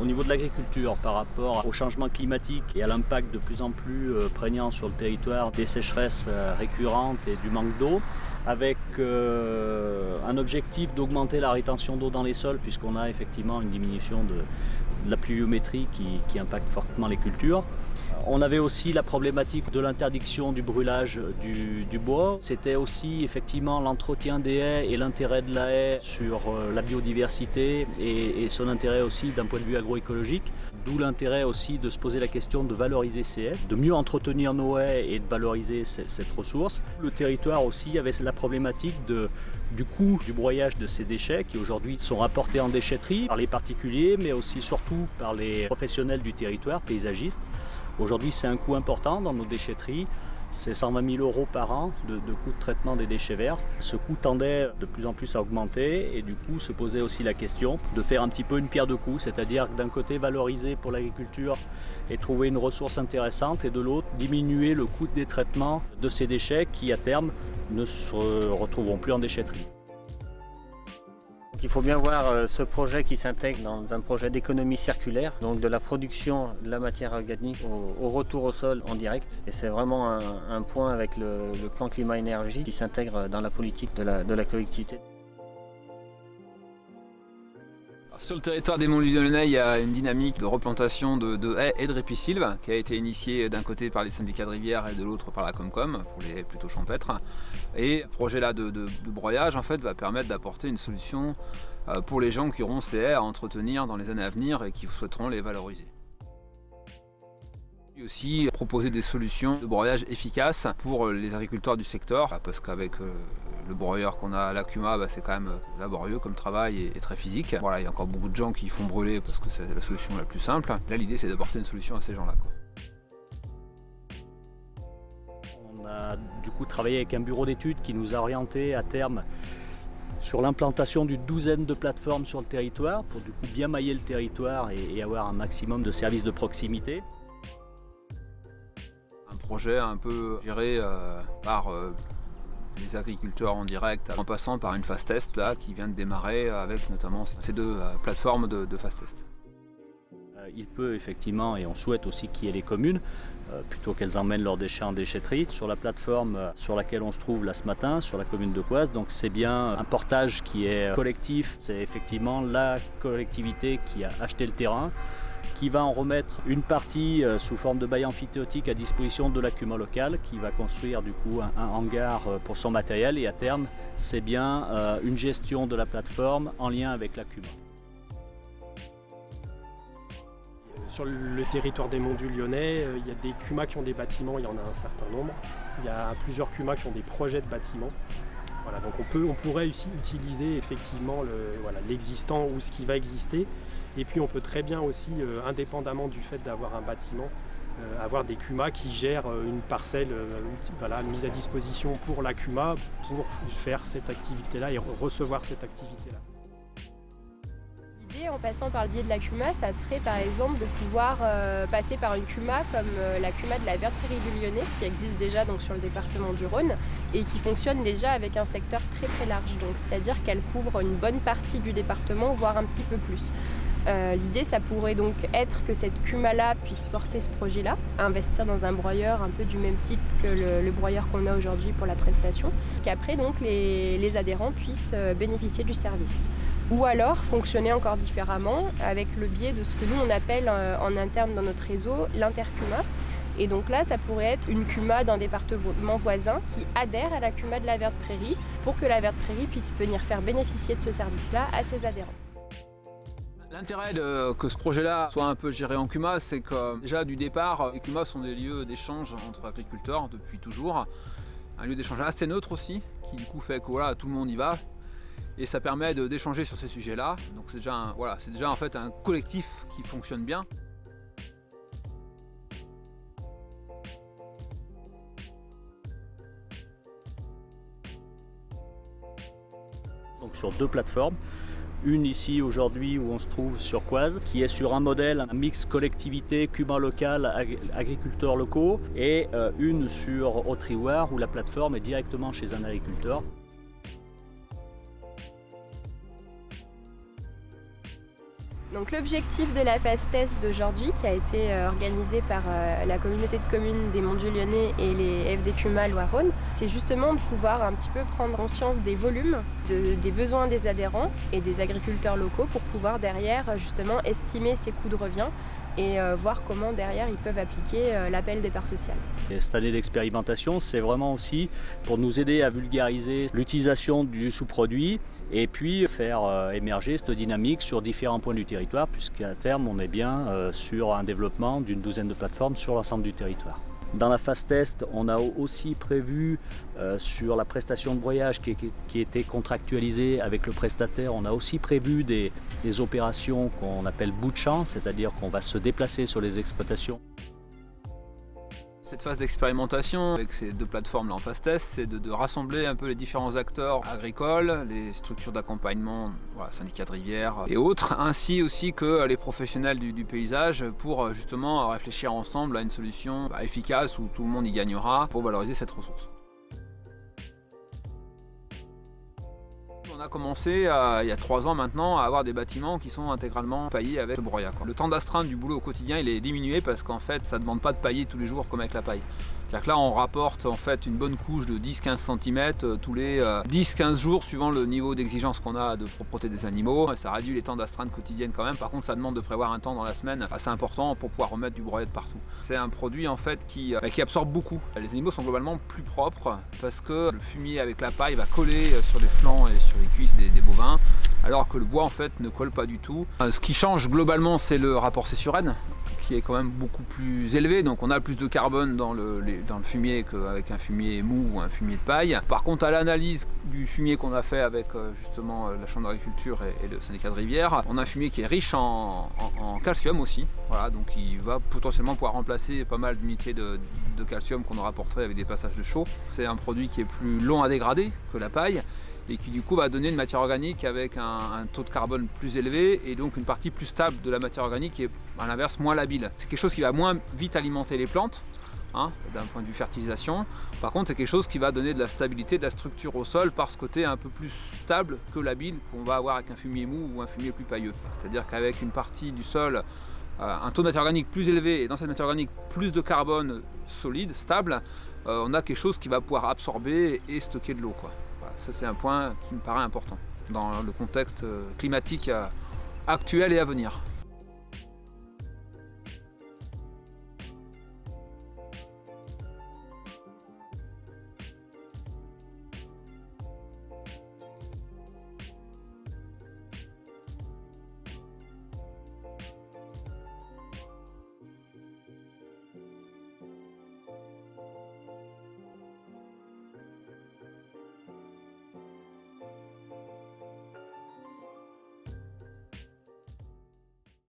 Au niveau de l'agriculture, par rapport au changement climatique et à l'impact de plus en plus prégnant sur le territoire des sécheresses récurrentes et du manque d'eau, avec un objectif d'augmenter la rétention d'eau dans les sols, puisqu'on a effectivement une diminution de la pluviométrie qui impacte fortement les cultures. On avait aussi la problématique de l'interdiction du brûlage du bois. C'était aussi effectivement l'entretien des haies et l'intérêt de la haie sur la biodiversité et son intérêt aussi d'un point de vue agroécologique. D'où l'intérêt aussi de se poser la question de valoriser ces haies, de mieux entretenir nos haies et de valoriser cette ressource. Le territoire aussi avait la problématique du coût du broyage de ces déchets qui aujourd'hui sont rapportés en déchetterie par les particuliers, mais aussi surtout par les professionnels du territoire, paysagistes. Aujourd'hui, c'est un coût important dans nos déchetteries. C'est 120 000 € par an de coût de traitement des déchets verts. Ce coût tendait de plus en plus à augmenter et du coup se posait aussi la question de faire un petit peu une pierre deux coups, c'est-à-dire d'un côté valoriser pour l'agriculture et trouver une ressource intéressante et de l'autre diminuer le coût des traitements de ces déchets qui à terme ne se retrouveront plus en déchetterie. Il faut bien voir ce projet qui s'intègre dans un projet d'économie circulaire, donc de la production de la matière organique au retour au sol en direct. Et c'est vraiment un point avec le plan climat-énergie qui s'intègre dans la politique de la collectivité. Sur le territoire des Monts du Lyonnais, il y a une dynamique de replantation de haies et de ripisylves qui a été initiée d'un côté par les syndicats de rivière et de l'autre par la Comcom pour les haies plutôt champêtres. Et ce projet-là de broyage en fait, va permettre d'apporter une solution pour les gens qui auront ces haies à entretenir dans les années à venir et qui souhaiteront les valoriser. Et aussi proposer des solutions de broyage efficaces pour les agriculteurs du secteur, parce qu'avec le broyeur qu'on a à l'Acuma, c'est quand même laborieux comme travail et très physique. Voilà, il y a encore beaucoup de gens qui font brûler parce que c'est la solution la plus simple. Là, l'idée, c'est d'apporter une solution à ces gens-là. On a du coup travaillé avec un bureau d'études qui nous a orientés à terme sur l'implantation d'une douzaine de plateformes sur le territoire pour du coup bien mailler le territoire et avoir un maximum de services de proximité. Un projet un peu géré par les agriculteurs en direct, en passant par une phase test là, qui vient de démarrer avec notamment ces deux plateformes de phase test. Il peut effectivement, et on souhaite aussi qu'il y ait les communes, plutôt qu'elles emmènent leurs déchets en déchetterie. Sur la plateforme sur laquelle on se trouve là ce matin, sur la commune de Coise, donc c'est bien un portage qui est collectif, c'est effectivement la collectivité qui a acheté le terrain, qui va en remettre une partie sous forme de bail amphithéotique à disposition de l'Acuma local, qui va construire du coup un hangar pour son matériel et à terme c'est bien une gestion de la plateforme en lien avec l'Acuma. Sur le territoire des Monts du Lyonnais, il y a des CUMA qui ont des bâtiments, il y en a un certain nombre. Il y a plusieurs CUMA qui ont des projets de bâtiments. Voilà, donc on pourrait aussi utiliser effectivement l'existant ou ce qui va exister. Et puis on peut très bien aussi, indépendamment du fait d'avoir un bâtiment, avoir des CUMA qui gèrent une parcelle mise à disposition pour la CUMA pour faire cette activité-là et recevoir cette activité-là. En passant par le biais de la CUMA, ça serait par exemple de pouvoir passer par une CUMA comme la CUMA de la Verte Prairie du Lyonnais, qui existe déjà donc, sur le département du Rhône et qui fonctionne déjà avec un secteur très très large, donc c'est-à-dire qu'elle couvre une bonne partie du département, voire un petit peu plus. L'idée, ça pourrait donc être que cette CUMA-là puisse porter ce projet-là, investir dans un broyeur un peu du même type que le broyeur qu'on a aujourd'hui pour la prestation, qu'après donc les adhérents puissent bénéficier du service. Ou alors fonctionner encore différemment avec le biais de ce que nous on appelle en interne dans notre réseau l'intercuma. Et donc là, ça pourrait être une CUMA d'un département voisin qui adhère à la CUMA de la Verte Prairie pour que la Verte Prairie puisse venir faire bénéficier de ce service-là à ses adhérents. L'intérêt que ce projet-là soit un peu géré en CUMA, c'est que déjà du départ, les CUMA sont des lieux d'échange entre agriculteurs depuis toujours. Un lieu d'échange assez neutre aussi, qui du coup fait que voilà, tout le monde y va. Et ça permet d'échanger sur ces sujets-là. Donc c'est déjà en fait un collectif qui fonctionne bien. Donc sur deux plateformes. Une ici aujourd'hui où on se trouve sur Coise, qui est sur un modèle, un mix collectivité, CUMA local, agriculteurs locaux, et une sur Autriouard où la plateforme est directement chez un agriculteur. Donc l'objectif de la phase test d'aujourd'hui, qui a été organisée par la communauté de communes des Monts du Lyonnais et les FDQMA Loire-Rhône, c'est justement de pouvoir un petit peu prendre conscience des volumes, des besoins des adhérents et des agriculteurs locaux pour pouvoir derrière justement estimer ces coûts de revient et voir comment derrière ils peuvent appliquer l'appel des parts sociales. Et cette année d'expérimentation, c'est vraiment aussi pour nous aider à vulgariser l'utilisation du sous-produit et puis faire émerger cette dynamique sur différents points du territoire, puisqu'à terme on est bien sur un développement d'une douzaine de plateformes sur l'ensemble du territoire. Dans la phase test, on a aussi prévu sur la prestation de broyage qui était contractualisée avec le prestataire, on a aussi prévu des opérations qu'on appelle bout de champ, c'est-à-dire qu'on va se déplacer sur les exploitations. Cette phase d'expérimentation avec ces deux plateformes là en phase test, c'est de rassembler un peu les différents acteurs agricoles, les structures d'accompagnement, voilà, syndicats de rivière et autres, ainsi aussi que les professionnels du paysage pour justement réfléchir ensemble à une solution efficace où tout le monde y gagnera pour valoriser cette ressource. On a commencé il y a 3 ans maintenant à avoir des bâtiments qui sont intégralement paillés avec le broyat. Le temps d'astreinte du boulot au quotidien il est diminué parce qu'en fait ça ne demande pas de pailler tous les jours comme avec la paille. C'est-à-dire que là on rapporte en fait une bonne couche de 10-15 cm tous les 10-15 jours suivant le niveau d'exigence qu'on a de propreté des animaux. Et ça réduit les temps d'astreinte quotidienne quand même. Par contre ça demande de prévoir un temps dans la semaine assez important pour pouvoir remettre du broyat de partout. C'est un produit en fait qui absorbe beaucoup. Les animaux sont globalement plus propres parce que le fumier avec la paille va coller sur les flancs et sur les cuisses des bovins, alors que le bois en fait ne colle pas du tout. Ce qui change globalement c'est le rapport C/N qui est quand même beaucoup plus élevé, donc on a plus de carbone dans le fumier qu'avec un fumier mou ou un fumier de paille. Par contre à l'analyse du fumier qu'on a fait avec justement la chambre d'agriculture et le syndicat de rivière, on a un fumier qui est riche en calcium aussi, voilà, donc il va potentiellement pouvoir remplacer pas mal d'unités de calcium qu'on aura rapporterait avec des passages de chaux. C'est un produit qui est plus long à dégrader que la paille et qui du coup va donner une matière organique avec un taux de carbone plus élevé et donc une partie plus stable de la matière organique qui est à l'inverse moins labile. C'est quelque chose qui va moins vite alimenter les plantes, d'un point de vue fertilisation. Par contre c'est quelque chose qui va donner de la stabilité, de la structure au sol par ce côté un peu plus stable que labile qu'on va avoir avec un fumier mou ou un fumier plus pailleux. C'est-à-dire qu'avec une partie du sol, un taux de matière organique plus élevé et dans cette matière organique plus de carbone solide, stable, on a quelque chose qui va pouvoir absorber et stocker de l'eau, quoi. Voilà, ça c'est un point qui me paraît important dans le contexte climatique actuel et à venir.